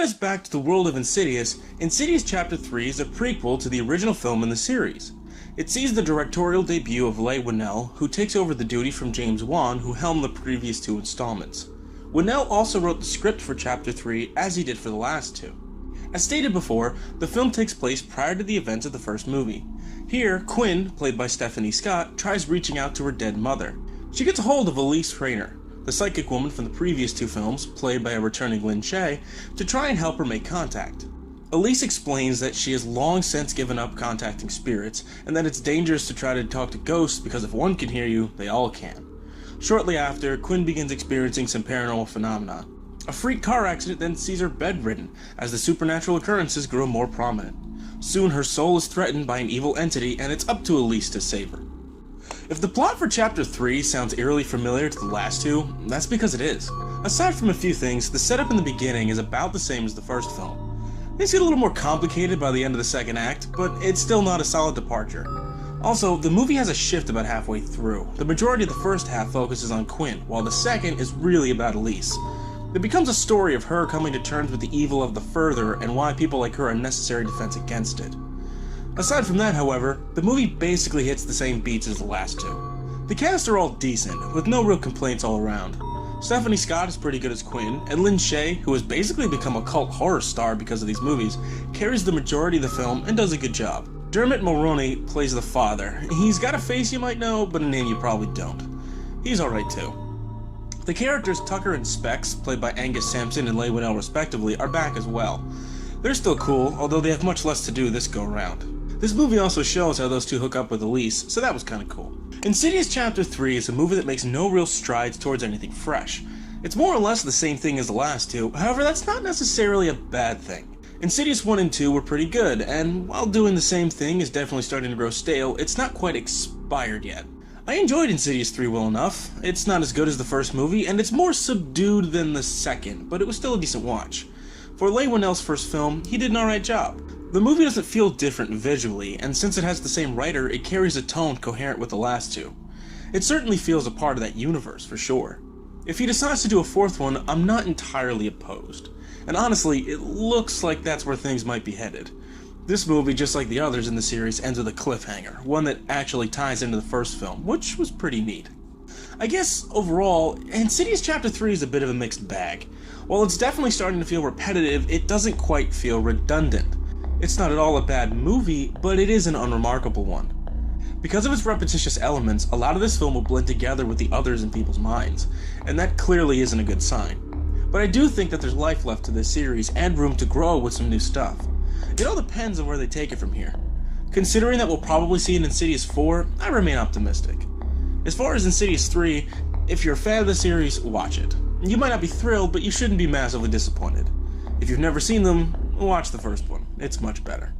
us back to the world of Insidious, Insidious Chapter 3 is a prequel to the original film in the series. It sees the directorial debut of Leigh Whannell, who takes over the duty from James Wan, who helmed the previous two installments. Whannell also wrote the script for Chapter 3, as he did for the last two. As stated before, the film takes place prior to the events of the first movie. Here, Quinn, played by Stephanie Scott, tries reaching out to her dead mother. She gets a hold of Elise Traynor, the psychic woman from the previous two films, played by a returning Lin Shaye, to try and help her make contact. Elise explains that she has long since given up contacting spirits, and that it's dangerous to try to talk to ghosts because if one can hear you, they all can. Shortly after, Quinn begins experiencing some paranormal phenomena. A freak car accident then sees her bedridden, as the supernatural occurrences grow more prominent. Soon her soul is threatened by an evil entity, and it's up to Elise to save her. If the plot for Chapter 3 sounds eerily familiar to the last two, that's because it is. Aside from a few things, the setup in the beginning is about the same as the first film. Things get a little more complicated by the end of the second act, but it's still not a solid departure. Also, the movie has a shift about halfway through. The majority of the first half focuses on Quinn, while the second is really about Elise. It becomes a story of her coming to terms with the evil of the Further and why people like her are a necessary defense against it. Aside from that, however, the movie basically hits the same beats as the last two. The cast are all decent, with no real complaints all around. Stephanie Scott is pretty good as Quinn, and Lin Shaye, who has basically become a cult horror star because of these movies, carries the majority of the film and does a good job. Dermot Mulroney plays the father. He's got a face you might know, but a name you probably don't. He's alright too. The characters Tucker and Specs, played by Angus Sampson and Leigh Whannell respectively, are back as well. They're still cool, although they have much less to do this go around. This movie also shows how those two hook up with Elise, so that was kinda cool. Insidious Chapter 3 is a movie that makes no real strides towards anything fresh. It's more or less the same thing as the last two, however that's not necessarily a bad thing. Insidious 1 and 2 were pretty good, and while doing the same thing is definitely starting to grow stale, it's not quite expired yet. I enjoyed Insidious 3 well enough. It's not as good as the first movie, and it's more subdued than the second, but it was still a decent watch. For Leigh Whannell's first film, he did an alright job. The movie doesn't feel different visually, and since it has the same writer, it carries a tone coherent with the last two. It certainly feels a part of that universe, for sure. If he decides to do a fourth one, I'm not entirely opposed. And honestly, it looks like that's where things might be headed. This movie, just like the others in the series, ends with a cliffhanger, one that actually ties into the first film, which was pretty neat. I guess, overall, Insidious Chapter 3 is a bit of a mixed bag. While it's definitely starting to feel repetitive, it doesn't quite feel redundant. It's not at all a bad movie, but it is an unremarkable one. Because of its repetitious elements, a lot of this film will blend together with the others in people's minds, and that clearly isn't a good sign. But I do think that there's life left to this series, and room to grow with some new stuff. It all depends on where they take it from here. Considering that we'll probably see an Insidious 4, I remain optimistic. As far as Insidious 3, if you're a fan of the series, watch it. You might not be thrilled, but you shouldn't be massively disappointed. If you've never seen them, watch the first one. It's much better.